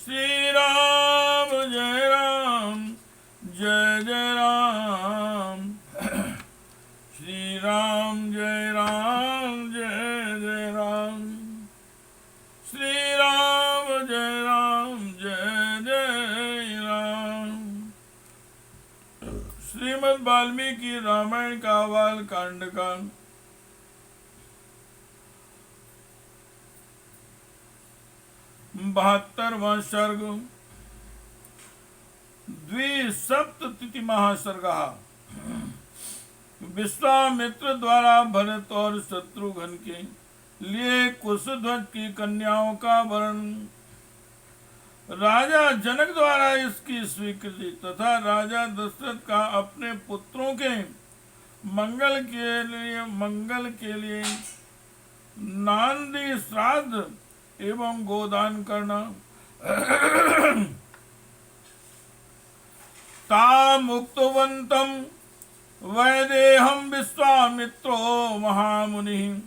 श्री राम जय राम जय जय राम। श्री राम जय जय राम। श्री राम जय जय राम। श्रीमद् वाल्मीकि रामायण का बाल कांड का 72वां सर्ग। द्विसप्ततिथि महासर्गः। विश्वामित्र द्वारा भरत और शत्रुघ्न के लिए कुशध्वज की कन्याओं का वर्णन। राजा जनक द्वारा इसकी स्वीकृति तथा राजा दशरथ का अपने पुत्रों के मंगल के लिए नांदी श्राद्ध एवं गोदान करना। तामुक्तवन्तं वैदेहं विश्वामित्रो महामुनिः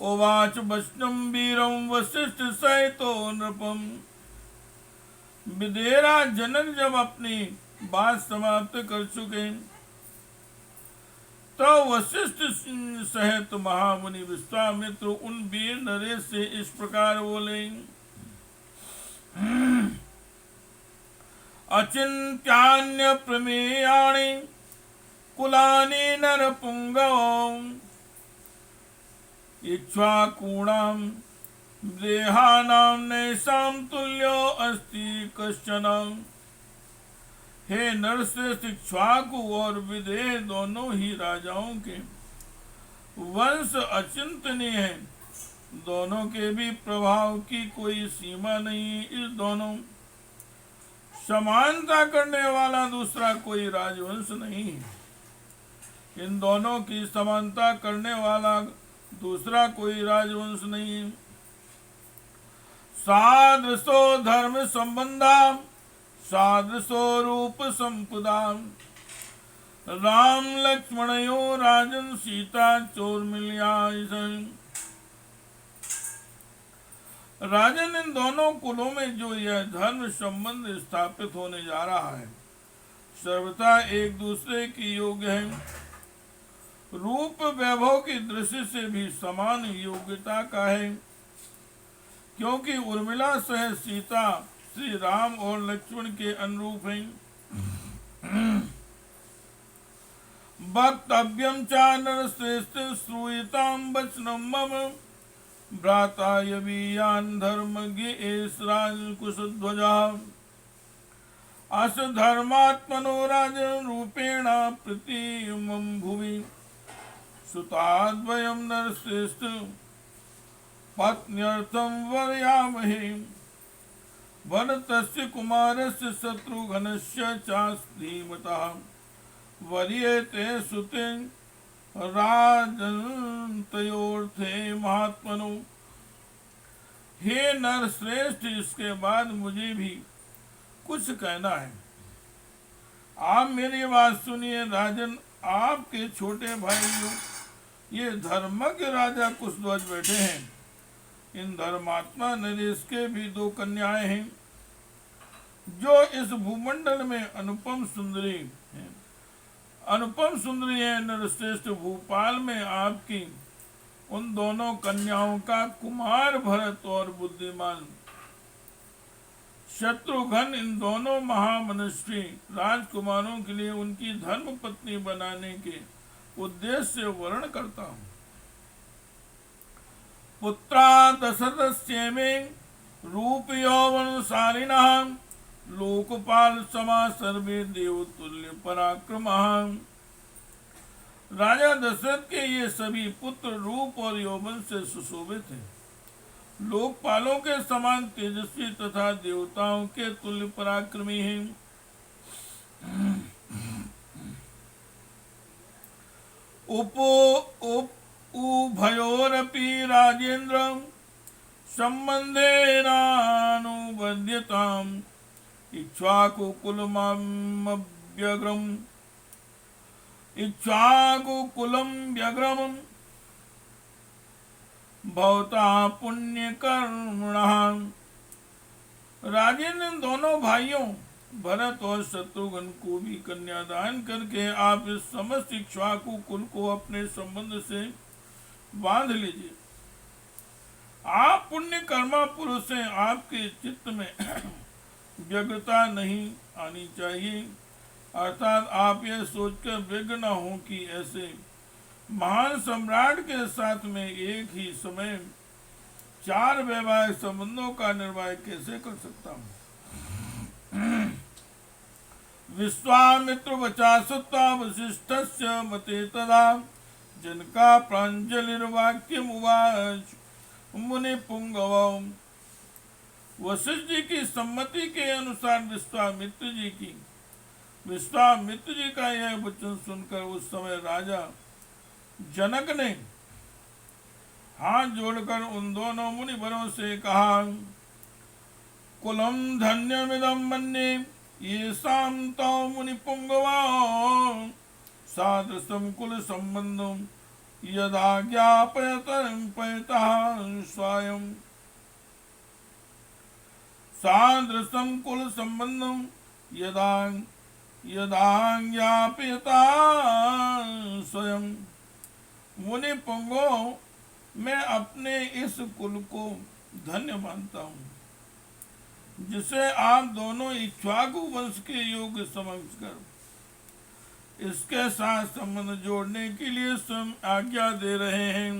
उवाच वचनं वीरं वसिष्ठ सहितो नृपम्। विदेरा जनक जब अपनी बात समाप्त कर चुके तो वशिष्ठ सहित महामुनि विश्वामित्र उन वीर नरेश से इस प्रकार बोले। अचिंत्यान्य प्रमेयाणि कुलानि नरपुंगवं इक्ष्वाकूणां देहानां नैषां तुल्यो अस्ति कश्चन। हे नरश्रेष्ठ, इक्ष्वाकु और विदेह दोनों ही राजाओं के वंश अचिंतनीय है। दोनों के भी प्रभाव की कोई सीमा नहीं। इस दोनों समानता करने वाला दूसरा कोई राजवंश नहीं है। इन दोनों की समानता करने वाला दूसरा कोई राजवंश नहीं। सादृशो धर्म संबंधा सादृशो रूप संपदा राम लक्ष्मणयो राजन सीता चोर्मिल्या। राजन, इन दोनों कुलों में जो यह धर्म संबंध स्थापित होने जा रहा है सर्वथा एक दूसरे की योग्य है। रूप वैभव की दृष्टि से भी समान योग्यता का है, क्योंकि उर्मिला सह सीता श्री राम और लक्ष्मण के अनुरूप हैं। वक्तव्यं च नरश्रेष्ठ श्रूयतां वचनं मम भ्राता यवीयान् धर्मज्ञ एष राजकुशध्वजः। अस धर्मात्मनो राजन् रूपेण प्रतीमं भुवि सुताद्वयं नरश्रेष्ठ पत्न्यर्थं वर्यामहे। भरतस्य कुमारस्य शत्रुघ्नस्य चास्तिमतः वर्येते सुते राजन्तयोर्थे महात्मनो। हे नरश्रेष्ठ, इसके बाद मुझे भी कुछ कहना है। आप मेरी बात सुनिए। राजन, आपके छोटे भाइयों ये धर्मज्ञ राजा कुशध्वज बैठे हैं। इन धर्मात्मा नरेश के भी दो कन्याएं हैं जो इस भूमंडल में अनुपम सुंदरी है। अनुपम सुंदरी है नरश्रेष्ठ। भूपाल में आपकी उन दोनों कन्याओं का कुमार भरत और बुद्धिमान शत्रुघ्न इन दोनों महामनस्वी राजकुमारों के लिए उनकी धर्म पत्नी बनाने के उद्देश्य से वर्ण करता हूँ। पुत्रा दशरथस्य मे रूप यौवनशालिनः लोकपाल समा सर्वे देवतुल्य पराक्रमः। राजा दशरथ के ये सभी पुत्र रूप और यौवन से सुशोभित हैं। लोकपालों के समान तेजस्वी तथा देवताओं के तुल्य पराक्रमी हैं। उभयोरपि राजेन्द्र संबंधेनानुबध्यताम् इक्ष्वाकुकुलं व्यग्रम भवता पुण्यकर्मणः राजेंद्र इन दोनों भाइयों भरत और शत्रुघ्न को भी कन्यादान करके आप इस समस्त इक्ष्वाकु कुल को अपने संबंध से बांध लीजिए। आप पुण्य कर्मा पुरुष हैं, आपके चित्त में व्यग्रता नहीं आनी चाहिए, अर्थात आप यह सोचकर व्यग्र न हो कि ऐसे महान सम्राट के साथ में एक ही समय 4 वैवाहिक संबंधों का निर्वाह कैसे कर सकता हूँ। विश्वामित्र वचा सुता वशिष्ठस्य मते तदा जिनका प्रांजलिर्वाक्यम उवाच मुनि पुंगव। वशिष्ठ जी की सम्मति के अनुसार विश्वामित्र जी का यह वचन सुनकर उस समय राजा जनक ने हाथ जोड़कर उन दोनों मुनिवरों से कहा, कुलम धन्यमिदं मन्ये येषां तौ मुनिपुंगवा सादृशं कुल संबंधं यदा ज्ञापयतः स्वयं। सादृशं कुल संबंधं यदा ज्ञापयतः स्वयं। मुनि पुंगो, मैं अपने इस कुल को धन्य मानता हूँ जिसे आप दोनों इक्ष्वाकु वंश के योग समझकर इसके साथ संबंध जोड़ने के लिए स्वयं आज्ञा दे रहे हैं।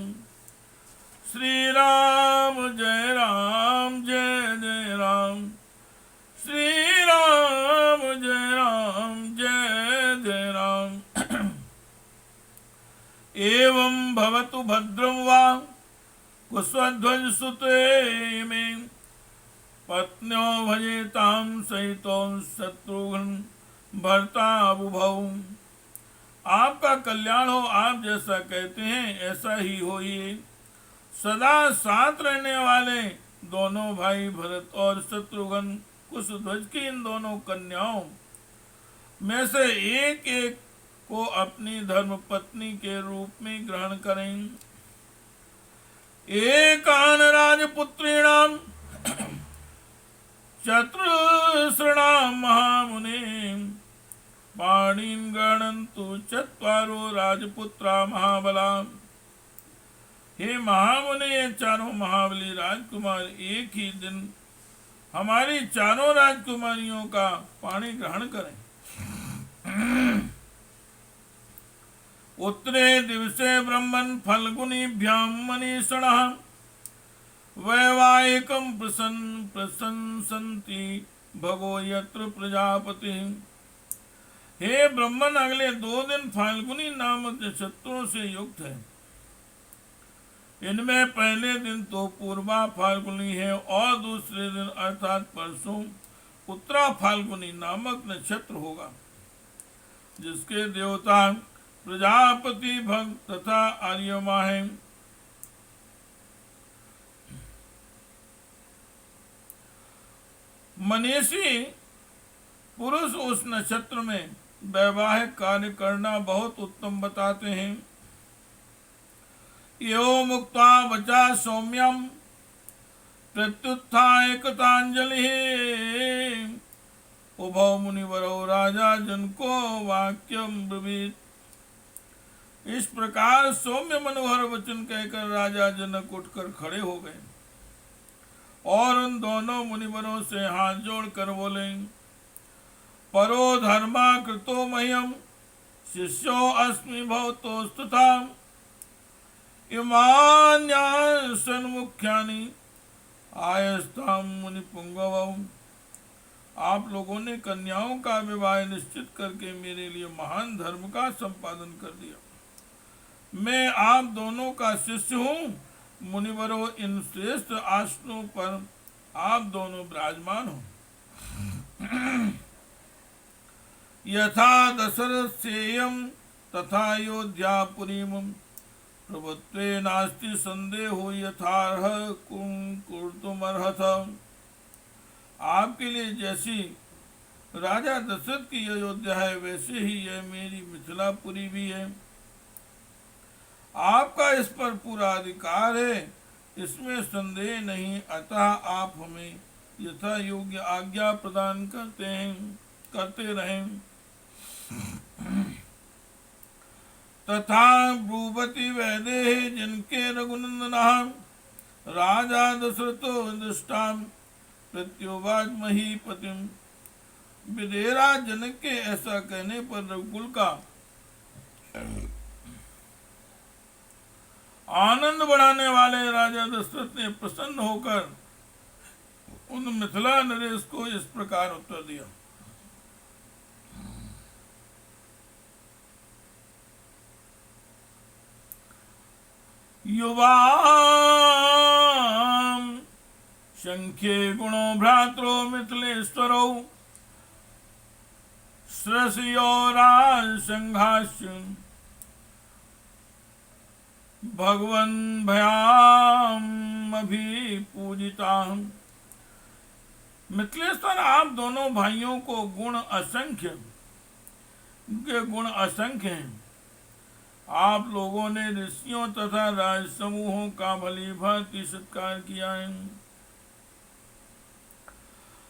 श्री राम जय राम जय जय राम, श्री राम जय राम जय जय राम। एवं भवतु भद्रं वा कुशध्वज सुते में पत्न्यो भजेतां सहितो शत्रुघ्न भर्ता बुभौ। आपका कल्याण हो, आप जैसा कहते हैं ऐसा ही हो। ये सदा साथ रहने वाले दोनों भाई भरत और शत्रुघ्न कुशध्वज की इन दोनों कन्याओं में से एक एक को अपनी धर्म पत्नी के रूप में ग्रहण करें। एकान राजपुत्रीणाम चतुर्सृणाम महामुने पाणिन गणन्तु चत्वारो राजपुत्रा महाबला। हे महामुने, ये चारों महाबली राजकुमार एक ही दिन हमारी चारों राजकुमारियों का पाणी ग्रहण करें। उत्तरे दिवसे ब्रह्मन् फल्गुनीभ्यां मनीषणः वैवाहिकं प्रशंसन्ति भगो यत्र प्रजापति। हे ब्रह्मन, अगले 2 दिन फाल्गुनी नामक नक्षत्रों से युक्त है। इनमें पहले दिन तो पूर्वा फाल्गुनी है और दूसरे दिन अर्थात परसों उत्तरा फाल्गुनी नामक नक्षत्र होगा, जिसके देवता प्रजापति भक्त तथा आर्यमा है। मनीषी पुरुष उस नक्षत्र में वैवाहिक कार्य करना बहुत उत्तम बताते हैं। यो मुक्ता वचा सौम्यम प्रत्युत्थाय कृतांजलि उभौ मुनिवरो राजा जनको वाक्यम ब्रवीत। इस प्रकार सौम्य मनोहर वचन कहकर राजा जनक उठकर खड़े हो गए और उन दोनों मुनिवरों से हाथ जोड़कर बोले, परो धर्मा कृतो मह्यम शिष्यो अस्मि भवतोस्तथा इमान्यान् सन्मुख्यानि आयस्तां मुनिपुंगवौ। आप लोगों ने कन्याओं का विवाह निश्चित करके मेरे लिए महान धर्म का संपादन कर दिया। मैं आप दोनों का शिष्य हूँ। मुनिवरों, इन श्रेष्ठ आसनों पर आप दोनों विराजमान हो। यथा दशरथ सेयम तथा अयोध्यापुरीम प्रभुत्वे नास्ति संदेहो यथार्ह कुर्तुमर्हथ। आपके लिए जैसी राजा दशरथ की अयोध्या है, वैसे ही यह मेरी मिथिलापुरी भी है। आपका इस पर पूरा अधिकार है, इसमें संदेह नहीं। अतः आप हमें यथा योग्य आज्ञा प्रदान करते रहें। तथा ब्रूवति वैदेह जिनके रघुनंदन राजा दशरथो दृष्टा प्रत्योवाच महीपतिम। विदेरा जनक के ऐसा कहने पर रघुकुल का आनंद बढ़ाने वाले राजा दशरथ ने प्रसन्न होकर उन मिथिला नरेश को इस प्रकार उत्तर दिया। युवा शंख्ये गुणो भ्रातरो मिथिलेश्वरो श्रसियो राज संघास्य भगवन भयाम अभिपूजिता। मिथिलेश्वर, आप दोनों भाइयों को गुण असंख्य हैं। आप लोगों ने ऋषियों तथा राज समूहों का भली भांति सत्कार किया है।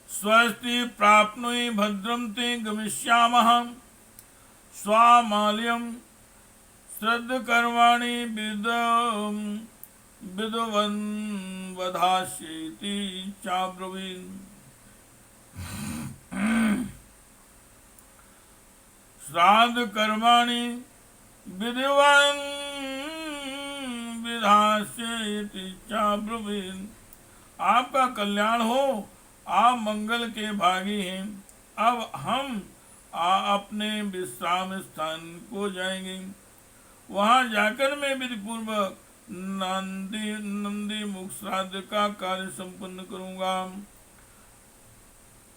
स्वस्ति प्राप्नुहि भद्रं ते गमिष्यामः स्वामाल्यं श्रद्ध कर्माणि विद्वन् वधास्येति चाब्रवीन्। श्राद्ध कर्माणि विद्वन् विधास्येति चाब्रवीन्। आपका कल्याण हो, आप मंगल के भागी हैं। अब हम अपने विश्राम स्थान को जाएंगे। वहां जाकर मैं विधि पूर्वक नंदी मुख श्राद्ध का कार्य संपन्न करूंगा।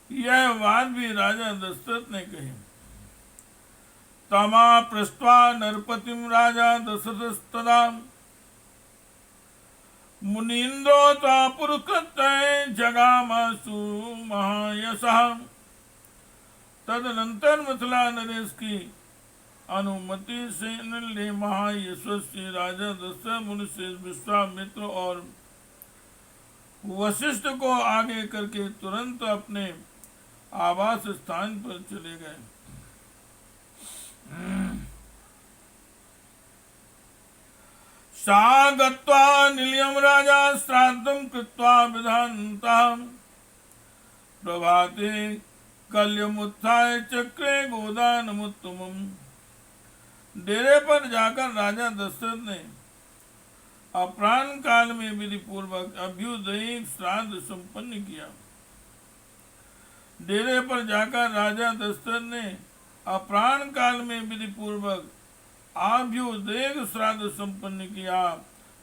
यह बात भी राजा दशरथ ने कही। तमा पृष्ट्वा नरपतिम राजा दशरथस्तदा मुनीन्द्रो ता पुरस्कृत्य जगामासु महायशः। तदनंतर मिथिला नरेश की अनुमति से निर्णय महायशस्वी राजा दशरथ मुनि से विश्वामित्र और वशिष्ठ को आगे करके तुरंत अपने आवास स्थान पर चले गए। सा गत्वा निलयम राजा श्राद्धं कृत्वा विधान्तः प्रभाते कल्यमुत्थाय चक्रे गोदानमुत्तमम्। डेरे पर जाकर राजा दशरथ ने अपराह्न काल में विधि पूर्वक अभ्युदयिक श्राद्ध संपन्न किया। डेरे पर जाकर राजा दशरथ ने अपराह्न काल में विधि पूर्वक अभ्युदयिक श्राद्ध संपन्न किया।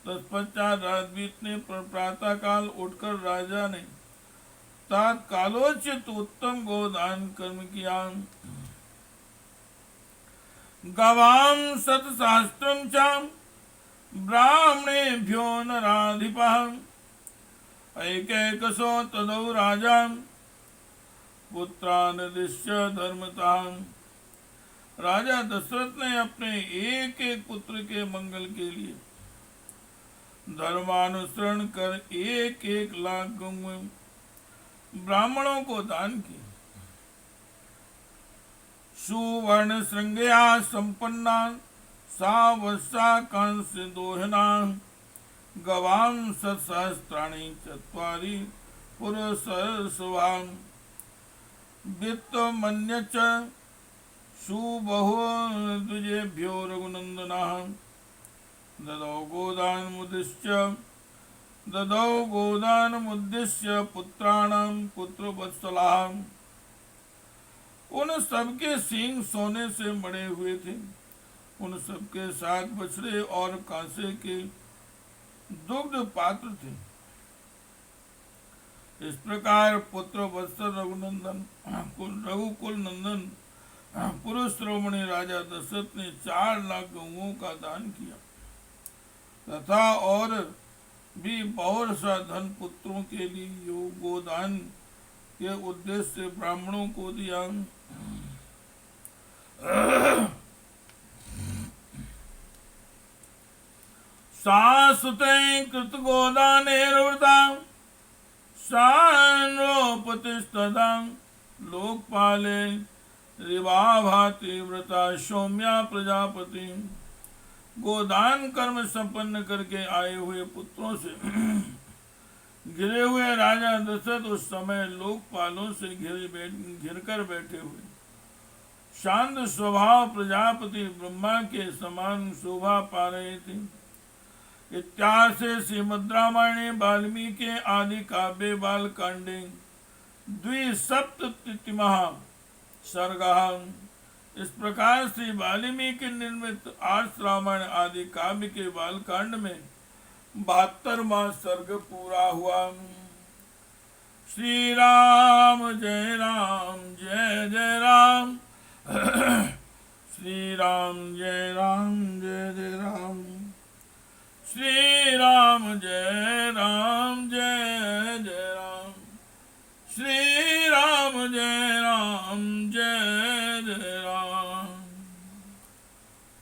तत्पश्चात रात बीतने पर प्रातः काल उठकर राजा ने तत्कालोचित उत्तम गोदान कर्म किया। गवाम शतसहस्रं च ब्राह्मणेभ्यो नराधिपः एकैकशो तदौ राजा पुत्रान्निदिश्य धर्मतः। राजा दशरथ ने अपने एक एक पुत्र के मंगल के लिए धर्मानुसरण कर 1-1 लाख गौएं ब्राह्मणों को दान की। सुवर्ण श्रृंगया संपन्ना सावसा कांस्य दोहना गवाम सहस्राणि चत्वारि पुरुषसवाम वित्त मन्य च सुबहो द्विजेभ्यो रघुनंदनः ददौ गोदानमुद्दिश्य पुत्राणां पुत्रवत्सलाः। उन सबके सींग सोने से मढ़े हुए थे। उन सबके 7 बछड़े और कांसे के दुग्ध पात्र थे। इस प्रकार पुत्र वत्सल रघुकुल नंदन पुरुष श्रोमणी राजा दशरथ ने 4 लाख गौओं का दान किया तथा और भी बहुत सा धन पुत्रों के लिए गोदान के उद्देश्य से ब्राह्मणों को दिया। सासुते कृत गोदानेर्वृता सानो द्रौपदीस्तदा लोकपाले रिवा भाति व्रता सौम्या प्रजापति। गोदान कर्म संपन्न करके आए हुए पुत्रों से घिरे हुए राजा दशरथ उस समय लोकपालों से घिर कर बैठे हुए शांत स्वभाव प्रजापति ब्रह्मा के समान शोभा पा रहे थे। इत्यार्षे श्रीमद् रामायणे वाल्मीकि आदि काव्ये बालकांडे द्विसप्ततितमः सर्गः। इस प्रकार से वाल्मीकि निर्मित आर्ष रामायण आदि काव्य के बालकांड में 72वां सर्ग पूरा हुआ। श्री राम जय राम श्री राम जय जय राम श्री राम जय जय राम श्री राम जय जय राम।